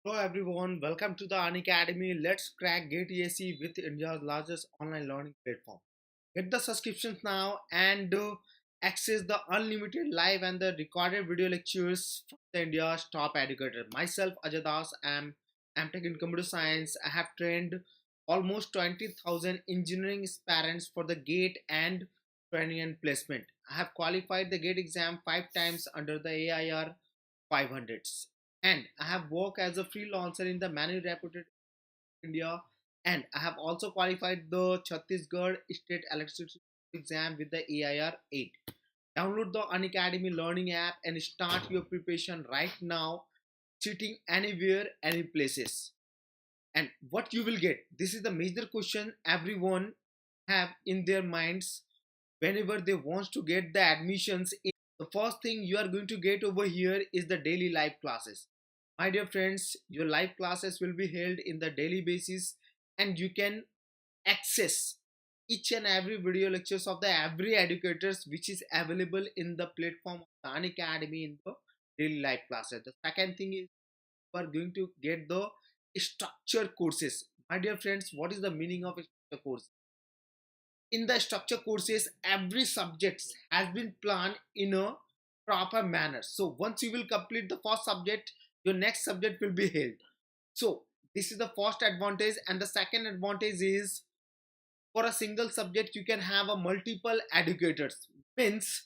Hello everyone, welcome to the Unacademy. Let's crack GATE ESE with India's largest online learning platform. Get the subscriptions now and access the unlimited live and the recorded video lectures from India's top educator. Myself, Ajay Das, am taking computer science. I have trained almost 20,000 engineering aspirants for the GATE and training and placement. I have qualified the GATE exam 5 times under the AIR 500s, and I have worked as a freelancer in the many reputed India, and I have also qualified the Chhattisgarh State Electricity exam with the AIR 8. Download the Unacademy learning app and start your preparation right now, sitting anywhere, any places. And what you will get, this is the major question everyone have in their minds whenever they want to get the admissions. The first thing you are going to get over here is the daily live classes. My dear friends, your live classes will be held in the daily basis, and you can access each and every video lectures of the every educators which is available in the platform of the Unacademy in the daily live classes. The second thing is you are going to get the structured courses. My dear friends, what is the meaning of a structured course? In the structure courses, every subject has been planned in a proper manner. So once you will complete the first subject, your next subject will be held. So this is the first advantage, and the second advantage is for a single subject you can have a multiple educators. Means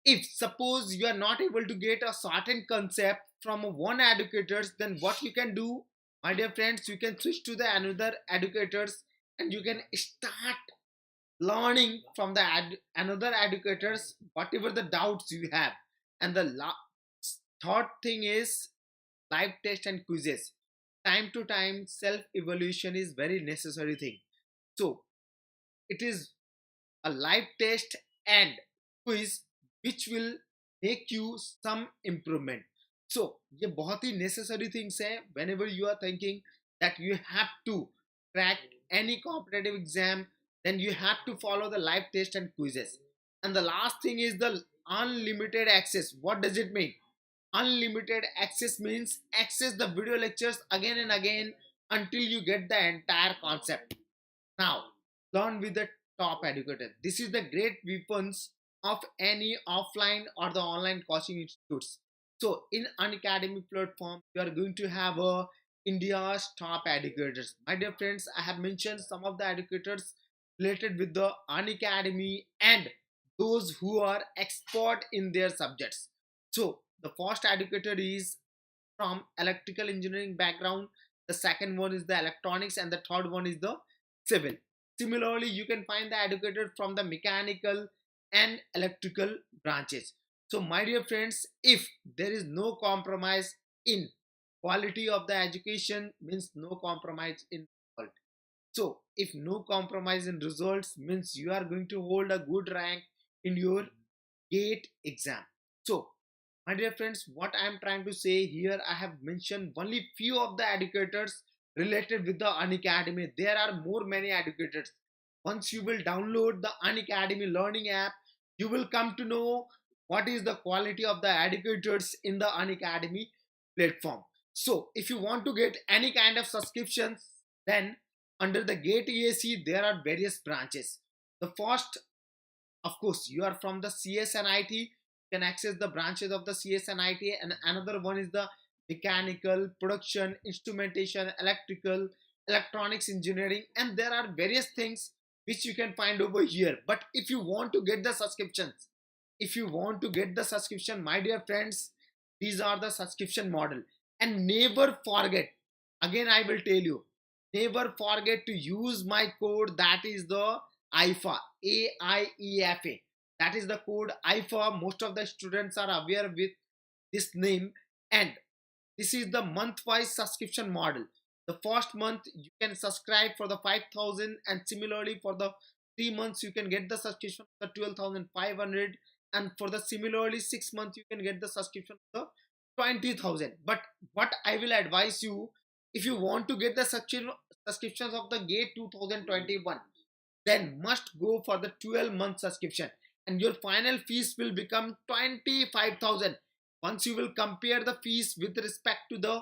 if suppose you are not able to get a certain concept from one educators, then what you can do, my dear friends, you can switch to the another educators and you can start learning from the another educators whatever the doubts you have. And the third thing is live test and quizzes. Time to time self evaluation is very necessary thing. So it is a live test and quiz which will make you some improvement. So ये बहुत ही necessary things है whenever you are thinking that you have to crack any competitive exam, then you have to follow the live test and quizzes. And the last thing is the unlimited access. What does it mean? Unlimited access means access the video lectures again and again until you get the entire concept. Now learn with the top educator. This is the great weapons of any offline or the online coaching institutes. So in Unacademy platform, you are going to have a India's top educators. My dear friends, I have mentioned some of the educators related with the Unacademy and those who are expert in their subjects. So the first educator is from electrical engineering background, the second one is the electronics, and the third one is the civil. Similarly, you can find the educator from the mechanical and electrical branches. So my dear friends, if there is no compromise in quality of the education, means no compromise in result. So if no compromise in results, means you are going to hold a good rank in your GATE exam. So my dear friends, what I am trying to say here, I have mentioned only few of the educators related with the Unacademy. There are more many educators. Once you will download the Unacademy learning app, you will come to know what is the quality of the educators in the Unacademy platform. So if you want to get any kind of subscriptions, then under the GATE ESE there are various branches. The first, of course, you are from the CS and IT, you can access the branches of the CS and IT, and another one is the mechanical, production, instrumentation, electrical, electronics engineering, and there are various things which you can find over here. But if you want to get the subscriptions, if you want to get the subscription, my dear friends, these are the subscription model. And never forget, again I will tell you, never forget to use my code, that is the IFA, AIEFA. That is the code IFA. Most of the students are aware with this name, and this is the month-wise subscription model. The first month you can subscribe for the 5,000, and similarly for the 3 months you can get the subscription for the 12,500, and for the similarly 6 months you can get the subscription for the 20,000. But what I will advise you, if you want to get the subscriptions of the GATE 2021, then must go for the 12-month subscription, and your final fees will become 25,000. Once you will compare the fees with respect to the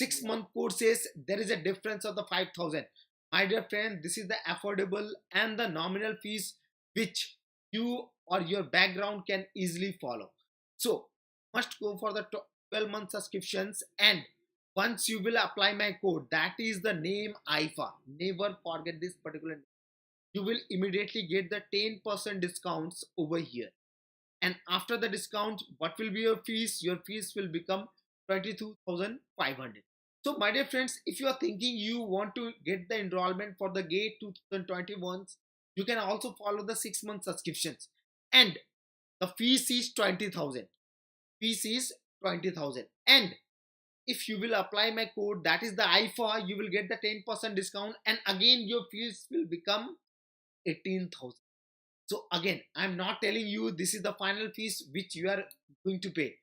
6-month courses, there is a difference of the 5,000. My dear friend, this is the affordable and the nominal fees which you or your background can easily follow. So must go for the 12-month subscriptions, and once you will apply my code, that is the name IFA. Never forget this particular name. You will immediately get the 10% discounts over here. And after the discount, what will be your fees? Your fees will become 22,500. So my dear friends, if you are thinking you want to get the enrollment for the GATE 2021, you can also follow the 6-month subscriptions, and the fees is 20,000. Fees is 20,000. And if you will apply my code, that is the IFA, you will get the 10% discount, and again your fees will become 18,000. So again, I'm not telling you this is the final fees which you are going to pay.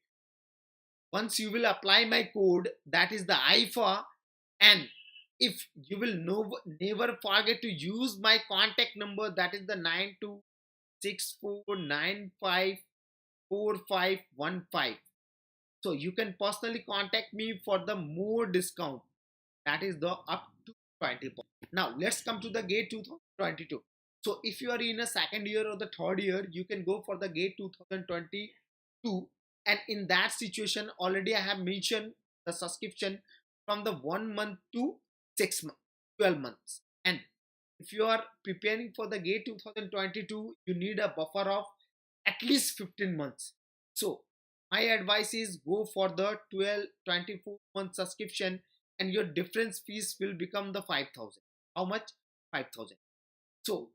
Once you will apply my code, that is the IFA, and if you will never forget to use my contact number, that is the 9264954515. So you can personally contact me for the more discount, that is the up to 20%. Now let's come to the GATE 2022. So if you are in a second year or the third year, you can go for the GATE 2022, and in that situation already I have mentioned the subscription from the 1 month to 6 months, 12 months. And if you are preparing for the GATE 2022, you need a buffer of at least 15 months. So my advice is go for the 24-month subscription, and your difference fees will become the 5,000. How much? 5,000. So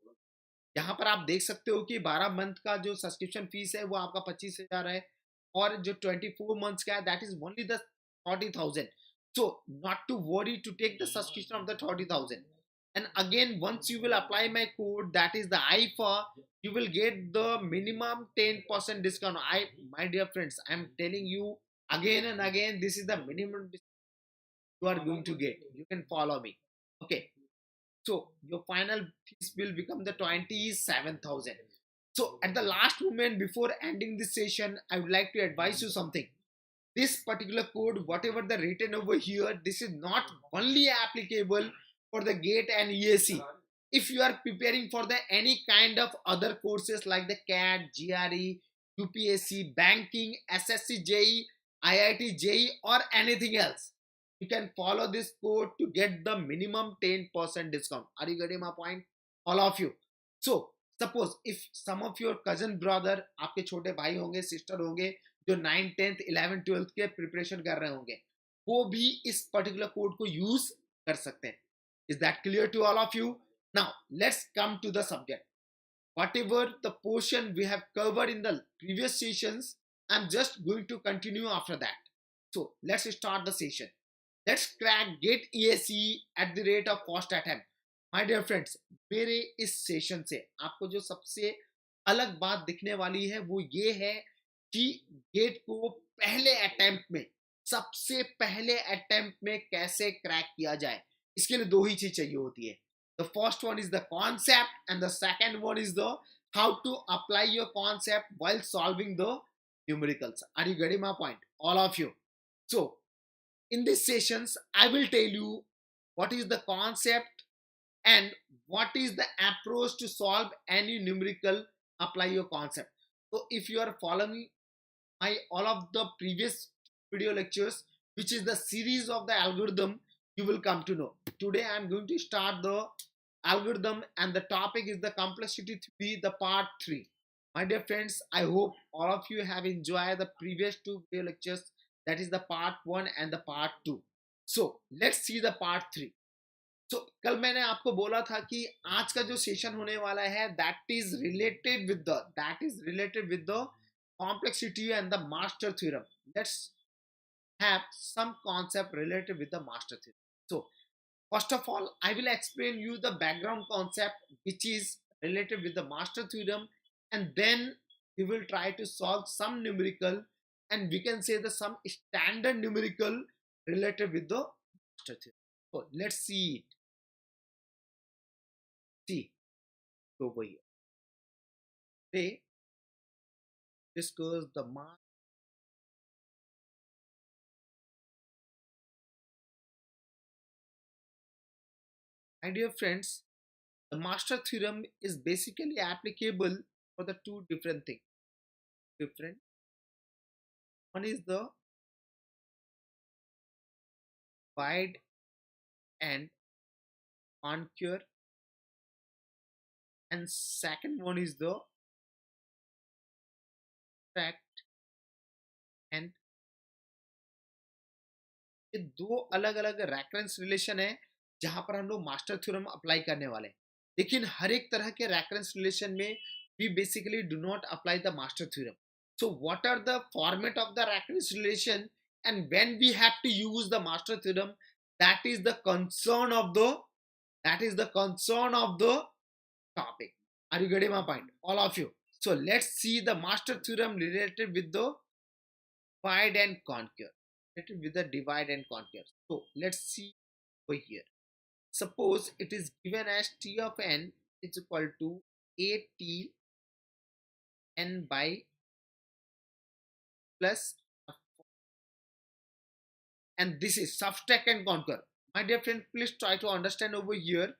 यहाँ पर आप देख सकते हो कि 12 month का जो subscription fees है वो आपका 25,000 है, और जो 24 मंथ्स का है that is only the 30,000. So not to worry to take the subscription of the 30,000. And again, once you will apply my code, that is the IFA, you will get the minimum 10% discount. My dear friends, I am telling you again and again, this is the minimum you are going to get. You can follow me. Okay. So your final fees will become the 27,000. So at the last moment before ending this session, I would like to advise you something. This particular code, whatever the written over here, this is not only applicable for the GATE and ESE. If you are preparing for the any kind of other courses like the CAT, GRE, UPSC, banking, SSC, JE, IIT, JE, or anything else, you can follow this code to get the minimum 10% discount. Are you getting my point? All of you. So suppose if some of your cousin brother, आपके छोटे भाई होंगे, sister होंगे, जो 9th 10th 11th 12th के preparation कर रहे होंगे, वो भी इस पर्टिकुलर कोड को यूज कर सकते हैं. Is that clear to all of you? Now let's come to the subject. Whatever the portion we have covered in the previous sessions, I'm just going to continue after that. So let's start the session. Let's crack GATE ESE at the rate of first attempt. My dear friends, मेरे इस session से आपको जो सबसे अलग बात दिखने वाली है वो ये है कि गेट को पहले अटेम्प्ट में, सबसे पहले अटेम्प्ट में कैसे क्रैक किया जाए. इसके लिए दो ही चीज चाहिए होती है. The first one is the concept, and the second one is the how to apply your concept while solving the numericals. Are you getting my point? All of you. So in these sessions, I will tell you what is the concept and what is the approach to solve any numerical, apply your concept. So if you are following my all of the previous video lectures, which is the series of the algorithm, you will come to know. Today I am going to start the algorithm, and the topic is the complexity theory, the part 3. My dear friends, I hope all of you have enjoyed the previous two video lectures, that is the part 1 and the part 2. So let's see the part 3. So कल मैंने आपको बोला था कि आज का जो session होने वाला है that is related with the complexity and the master theorem. Let's have some concept related with the master theorem. So first of all, I will explain you the background concept which is related with the master theorem, and then we will try to solve some numerical, and we can say the some standard numerical related with the master theorem. So let's see it. See over here. They discuss the My dear friends, the master theorem is basically applicable for the two different things. Different. One is the divide and conquer, and second one is the tract and। ये दो अलग अलग reference relation है जहां पर हम लोग master theorem apply करने वाले हैं, लेकिन हर एक तरह के रेफरेंस रिलेशन में we basically do not apply the master theorem. So what are the format of the reference relation and when we have to use the master theorem, that is the concern of the topic. Are you getting my point, all of you? So let's see the master theorem related with the divide and conquer. Related with the divide and conquer. So let's see over here. Suppose it is given as t of n is equal to a t n by plus, and this is subtract and conquer. My dear friend, please try to understand over here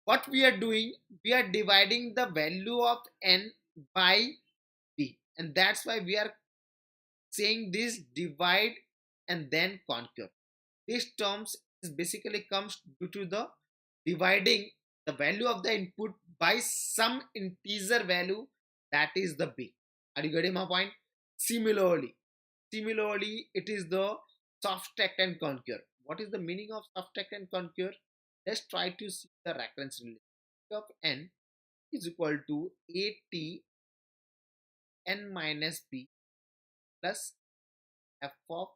what we are doing. We are dividing the value of n by b, and that's why we are saying this divide and then conquer. These terms is basically comes due to the dividing the value of the input by some integer value, that is the b. Are you getting my point? Similarly, it is the subtract and conquer. What is the meaning of subtract and conquer? Let's try to see the reference relation. Of n is equal to at n minus b plus f of.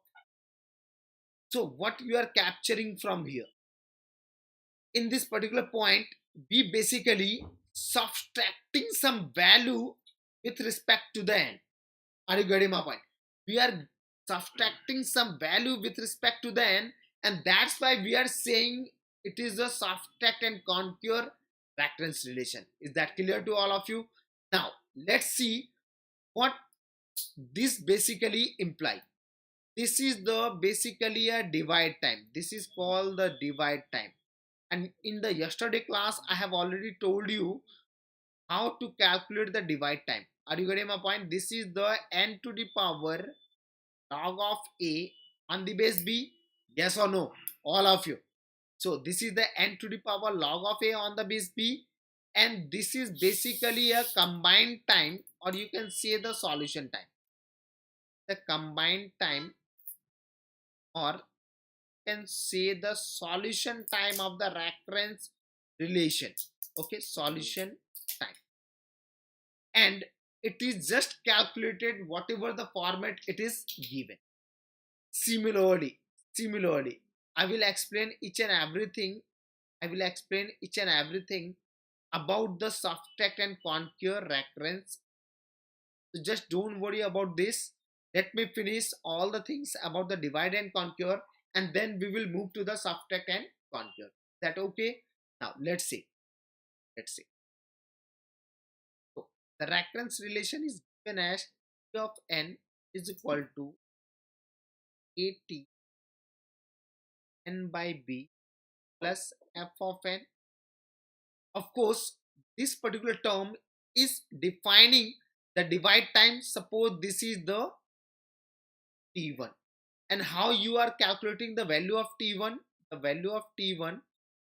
So what you are capturing from here? In this particular point, we basically subtracting some value with respect to the n. Are you getting my point? We are subtracting some value with respect to the n, and that's why we are saying it is a subtract and conquer reference relation. Is that clear to all of you? Now let's see what this basically implies. This is the basically a divide time. This is called the divide time. And in the yesterday class, I have already told you how to calculate the divide time. Are you getting my point? This is the n to the power log of a on the base b. Yes or no? All of you. So this is the n to the power log of a on the base b. And this is basically a combined time, or you can say the solution time. The combined time, or can say the solution time of the reference relation. Okay, solution time. And it is just calculated whatever the format it is given. Similarly, I will explain each and everything. About the subtract and conquer reference. So just don't worry about this. Let me finish all the things about the divide and conquer, and then we will move to the subtract and conquer. Is that okay? Now let's see. So the reference relation is given as t of n is equal to at n by b plus f of n. Of course, this particular term is defining the divide time. Suppose this is the t1, and how you are calculating the value of t1? The value of t1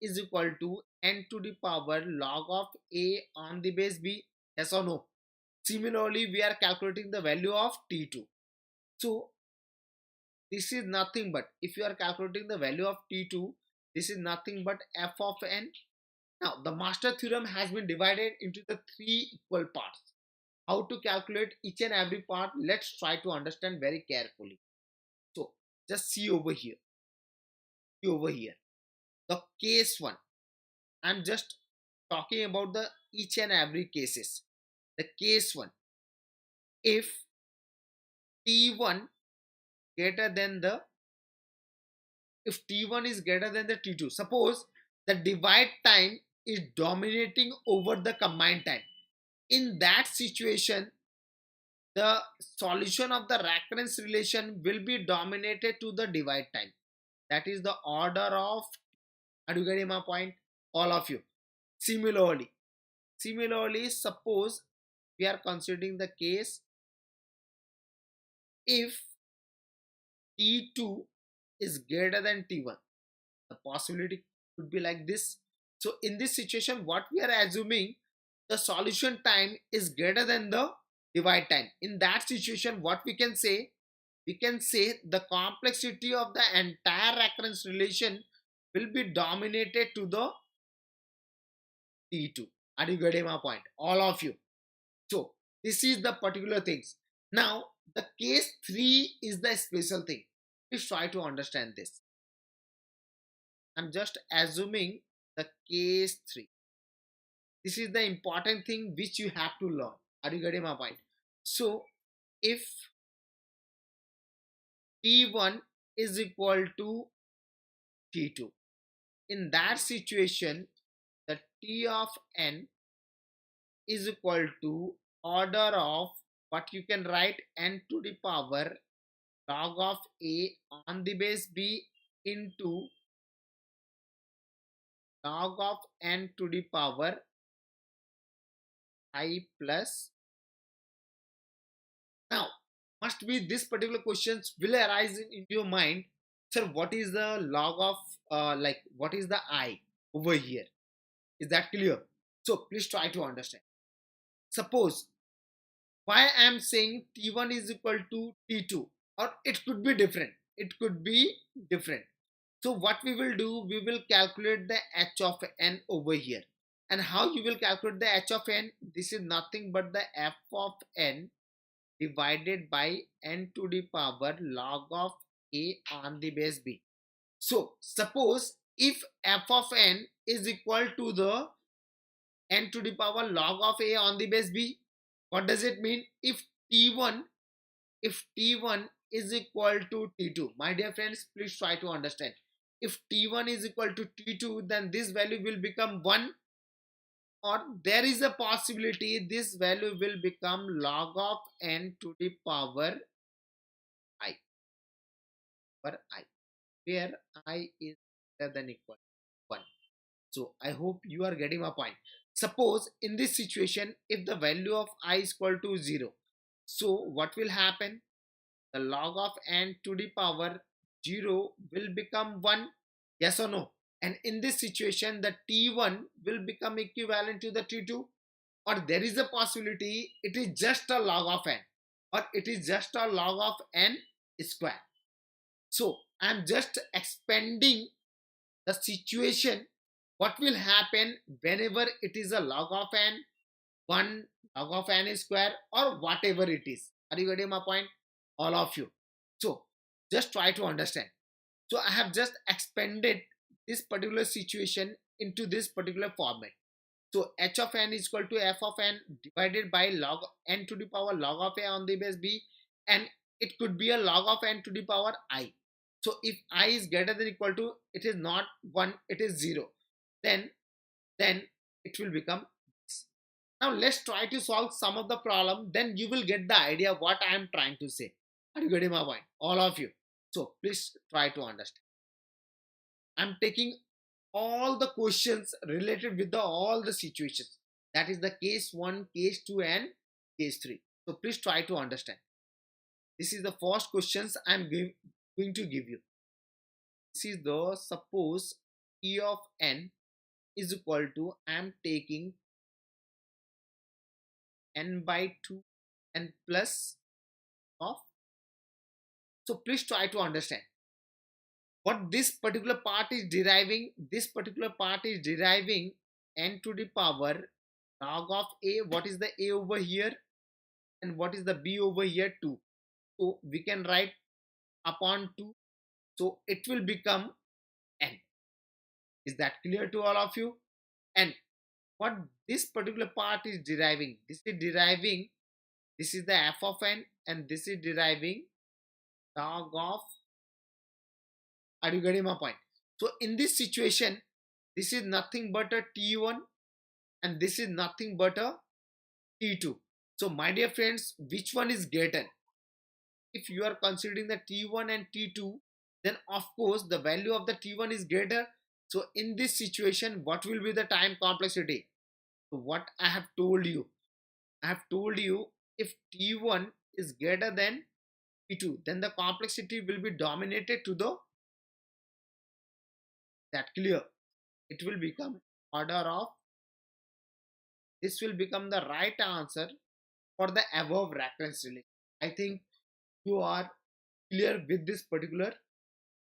is equal to n to the power log of a on the base b. Yes or no? Similarly, we are calculating the value of t2. So this is nothing but, if you are calculating the value of t2, this is nothing but f of n. Now the master theorem has been divided into the three equal parts. How to calculate each and every part? Let's try to understand very carefully. So just see over here. The case 1. I'm just talking about the each and every cases. The case 1. If t1 greater than the if t1 is greater than the t2, suppose the divide time is dominating over the combined time. In that situation, the solution of the recurrence relation will be dominated to the divide time. That is the order of, are you getting my point? all of you. Similarly, suppose we are considering the case if T2 is greater than T1. The possibility could be like this. So in this situation, what we are assuming, the solution time is greater than the divide time. In that situation, what we can say, the complexity of the entire recurrence relation will be dominated to the T2. Are you getting my point? All of you. So this is the particular things. Now the case 3 is the special thing. Please try to understand this. I'm just assuming the case 3. This is the important thing which you have to learn. Are you getting my point? So if T1 is equal to T2, in that situation the T of n is equal to order of what you can write n to the power log of a on the base b into log of n to the power I plus. Now must be this particular questions will arise in your mind, sir, what is the log of like what is the I over here? Is that clear? So please try to understand. Suppose why I am saying T1 is equal to T2, or it could be different. It could be different. So what we will do, we will calculate the h of n over here. And how you will calculate the h of n? This is nothing but the f of n divided by n to the power log of a on the base b. So suppose if f of n is equal to the n to the power log of a on the base b, what does it mean? If t1 is equal to t2, my dear friends, please try to understand. If t1 is equal to t2, then this value will become 1, or there is a possibility this value will become log of n to the power I, where I is greater than equal to 1. So I hope you are getting my point. Suppose in this situation, if the value of I is equal to 0, so what will happen? The log of n to the power 0 will become 1. Yes or no? And in this situation, the t1 will become equivalent to the t2, or there is a possibility it is just a log of n, or it is just a log of n square. So I am just expanding the situation. What will happen whenever it is a log of n, 1 log of n square, or whatever it is? Are you getting my point? All of you. So just try to understand. So I have just expanded this particular situation into this particular format. So h of n is equal to f of n divided by log n to the power log of a on the base b, and it could be a log of n to the power I. So if I is greater than equal to, it is not 1, it is 0, then it will become this. Now let's try to solve some of the problem, then you will get the idea what I am trying to say. Are you getting my point? All of you. So please try to understand. I'm taking all the questions related with all the situations. That is the case 1, case 2 and case 3. So please try to understand. This is the first questions I'm going to give you. This is the suppose E of n is equal to, I'm taking n by 2 and plus of. So please try to understand what this particular part is deriving. This particular part is deriving n to the power log of a. What is the a over here and what is the b over here? 2. So we can write upon 2. So it will become n. Is that clear to all of you? And what this particular part is deriving? This is deriving, this is the f of n, and this is deriving log of. Are you getting my point? So in this situation, this is nothing but a t1 and this is nothing but a t2. So my dear friends, which one is greater? If you are considering the t1 and t2, then of course the value of the t1 is greater. So in this situation, what will be the time complexity? So what I have told you, if T1 is greater than T2, then the complexity will be dominated to the that clear. It will become order of, this will become the right answer for the above reference relation. I think you are clear with this particular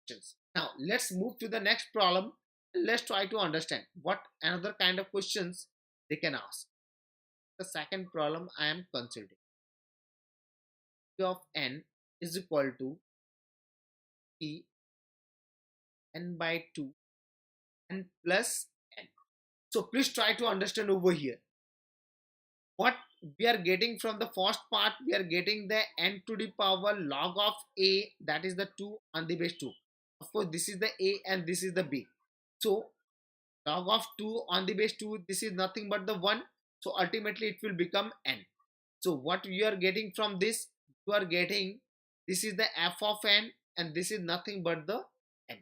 questions. Now let's move to the next problem. Let's try to understand what another kind of questions they can ask. The second problem I am considering, P of n is equal to T n by 2 and plus n. So please try to understand over here what we are getting from the first part. We are getting the n to the power log of a, that is the 2 on the base 2. Of course this is the a and this is the b. So log of 2 on the base 2, this is nothing but the 1. So ultimately it will become n. So what you are getting from this, you are getting, this is the f of n and this is nothing but the n.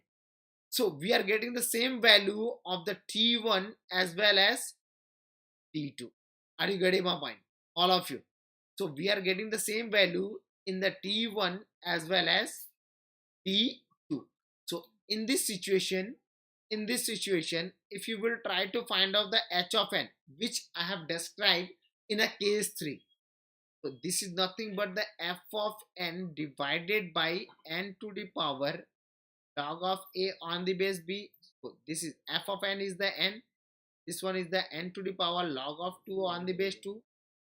So we are getting the same value of the t1 as well as t2. Are you getting my point, all of you? So we are getting the same value in the t1 as well as t2. So in this situation, if you will try to find out the h of n, which I have described in a case 3, so this is nothing but the f of n divided by n to the power log of a on the base b. So this is f of n is the n, this one is the n to the power log of 2 on the base 2.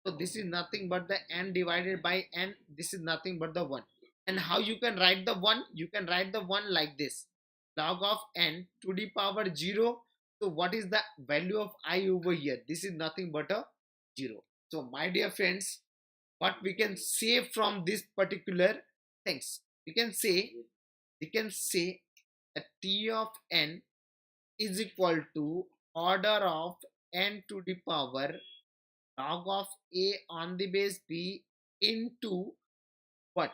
So this is nothing but the n divided by n, this is nothing but the 1. And how you can write the 1? You can write the 1 like this, log of n to the power 0. So what is the value of I over here? This is nothing but a 0. So my dear friends, what we can say from this particular things, we can say that t of n is equal to order of n to the power log of a on the base b into what,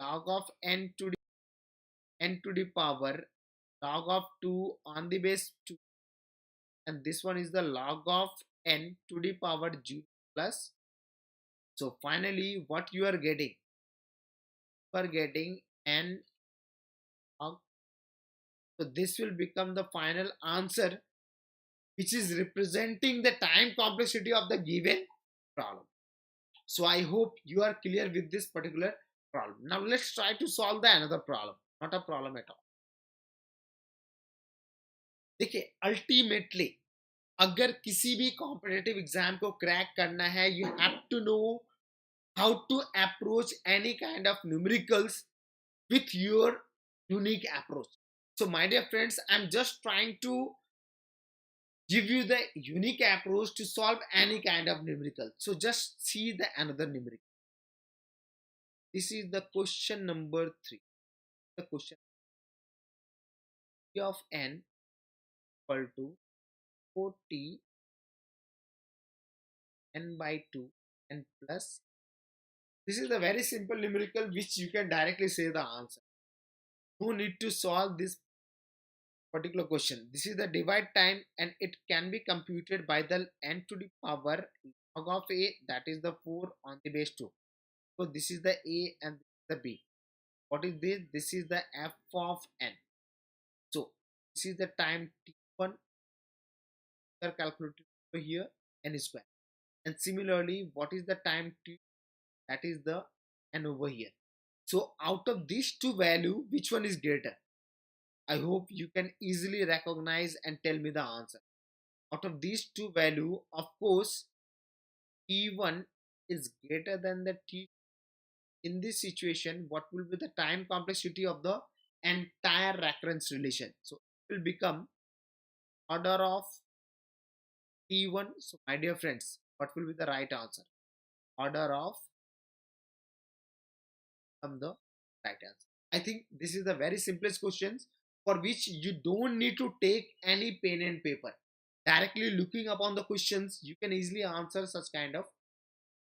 log of n to the power log of 2 on the base 2, and this one is the log of n to the power 0 plus. So finally what you are getting, n log. So this will become the final answer, which is representing the time complexity of the given problem. So I hope you are clear with this particular problem. Now let's try to solve the another problem, not a problem at all. देखिए ultimately अगर किसी भी competitive exam को crack करना है, you have to know how to approach any kind of numericals with your unique approach. So my dear friends, I'm just trying to give you the unique approach to solve any kind of numerical. So just see the another numerical. This is the question number 3. The question of n equal to 4t n by 2 and plus. This is a very simple numerical which you can directly say the answer. No need to solve this particular question. This is the divide time and it can be computed by the n to the power log of a, that is the 4 on the base 2. So this is the a and the b. What is this? This is the f of n. So this is the time t1 are calculated over here, n square. And similarly, what is the time t? That is the n over here. So out of these two value, which one is greater? I hope you can easily recognize and tell me the answer. Out of these two value, of course, t1 is greater than the t. In this situation, what will be the time complexity of the entire recurrence relation? So it will become order of t1. So my dear friends, what will be the right answer? Order of the right answer. I think this is the very simplest questions for which you don't need to take any pen and paper. Directly looking upon the questions, you can easily answer such kind of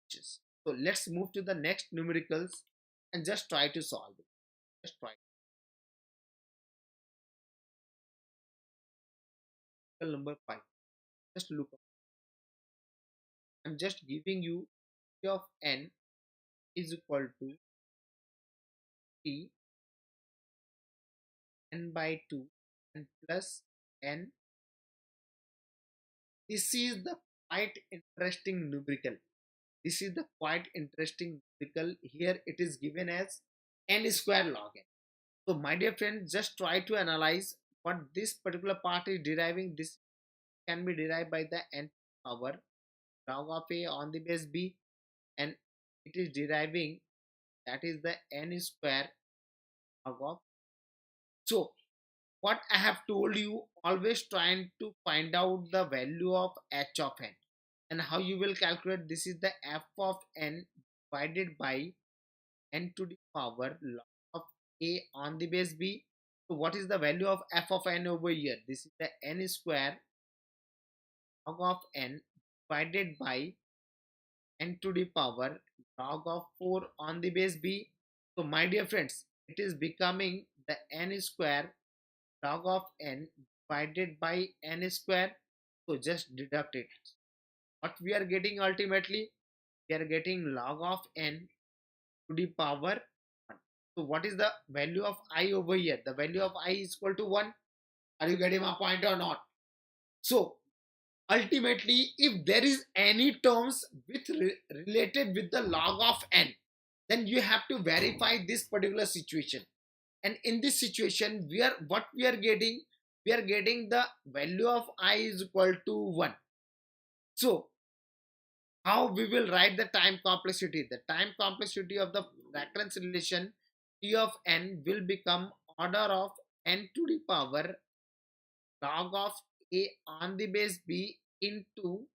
questions. So let's move to the next numericals and just try to solve it. Just try. number 5. Just look up. I'm just giving you p of n is equal to t n by 2 and plus n. This is the quite interesting numerical. This is the quite interesting numerical. Here it is given as n square log n. So my dear friends, just try to analyze what this particular part is deriving. This can be derived by the n power log of a on the base b, and it is deriving, that is the n square log of. So what I have told you, always trying to find out the value of h of n, and how you will calculate. This is the f of n divided by n to the power log of a on the base b. So what is the value of f of n over here? This is the n square log of n divided by n to the power log of 4 on the base b. So my dear friends, it is becoming the n square log of n divided by n square. So just deduct it. What we are getting ultimately? We are getting log of n to the power 1. So what is the value of I over here? The value of I is equal to 1. Are you getting my point or not? So ultimately, if there is any terms related with the log of n, then you have to verify this particular situation. And in this situation, we are getting, we are getting the value of I is equal to 1. So how we will write the time complexity? The time complexity of the recurrence relation T of n will become order of n to the power log of a on the base b into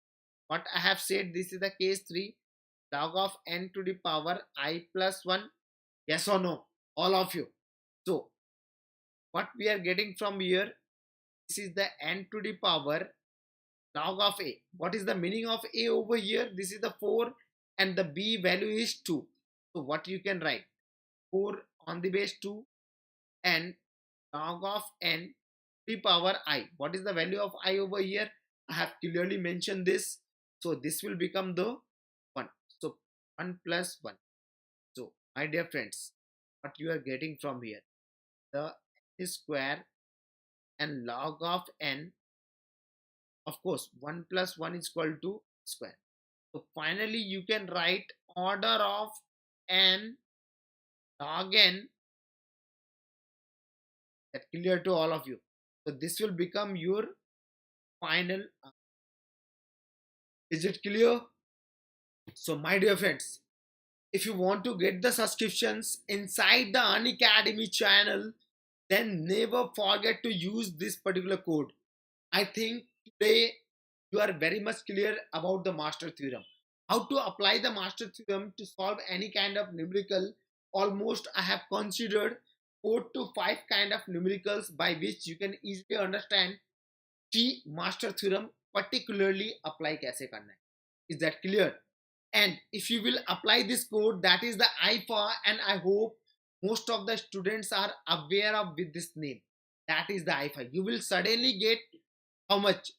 what I have said. This is the case 3, log of n to the power I plus 1. Yes or no? All of you. So what we are getting from here, this is the n to the power log of a. What is the meaning of a over here? This is the 4 and the b value is 2. So what you can write? 4 on the base 2 and log of n to the power I. What is the value of I over here? I have clearly mentioned this. So this will become the 1. So 1 plus 1. So my dear friends, what you are getting from here? The n square and log of n, of course 1 plus 1 is equal to square. So finally you can write order of n log n. That clear to all of you? So this will become your final. Is it clear? So my dear friends, if you want to get the subscriptions inside the Unacademy channel, then never forget to use this particular code. I think today you are very much clear about the master theorem. How to apply the master theorem to solve any kind of numerical. Almost I have considered 4 to 5 kind of numericals by which you can easily understand कि master theorem particularly apply कैसे करना है. Is that clear? And if you will apply this code, that is the IFA, and I hope most of the students are aware of with this name. That is the IFA. You will suddenly get how much?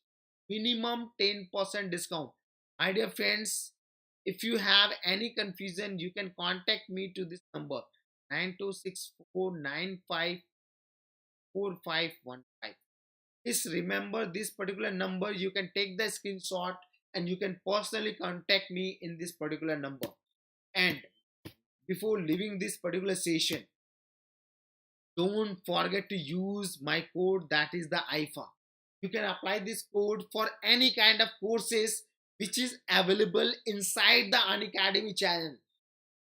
Minimum 10% discount. My dear friends, if you have any confusion, you can contact me to this number 9264954515. Please remember this particular number. You can take the screenshot and you can personally contact me in this particular number. And before leaving this particular session, don't forget to use my code, that is the IFA. You can apply this code for any kind of courses which is available inside the Unacademy channel.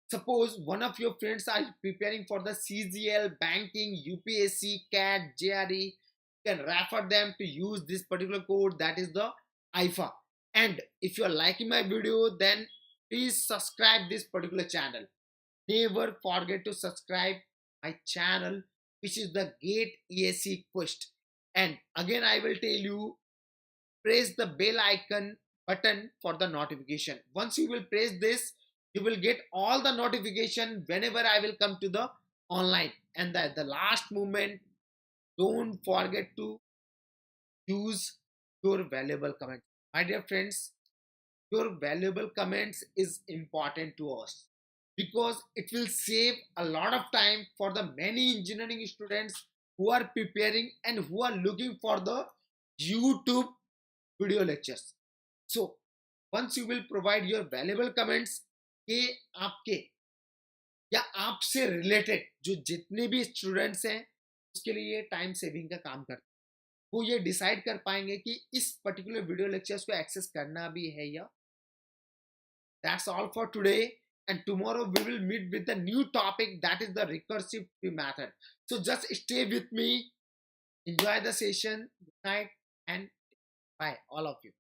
Suppose one of your friends are preparing for the CGL, banking, UPSC, CAT, JRE, you can refer them to use this particular code, that is the IFA. And if you are liking my video, then please subscribe this particular channel. Never forget to subscribe my channel, which is the GATE ESE Quest. And again I will tell you, press the bell icon button for the notification. Once you will press this, you will get all the notification whenever I will come to the online. And the last moment, don't forget to use your valuable comments. My dear friends, your valuable comments is important to us because it will save a lot of time for the many engineering students who are preparing and who are looking for the YouTube video lectures. So once you will provide your valuable comments के आपके या आपसे related जो जितने भी students हैं उसके लिए ये टाइम सेविंग का काम करता है। वो ये डिसाइड कर पाएंगे कि इस पर्टिकुलर वीडियो लेक्चर्स को एक्सेस करना भी है या। That's all for today. And tomorrow we will meet with the new topic, that is the recursive tree method. So just stay with me, enjoy the session. Good night and bye, all of you.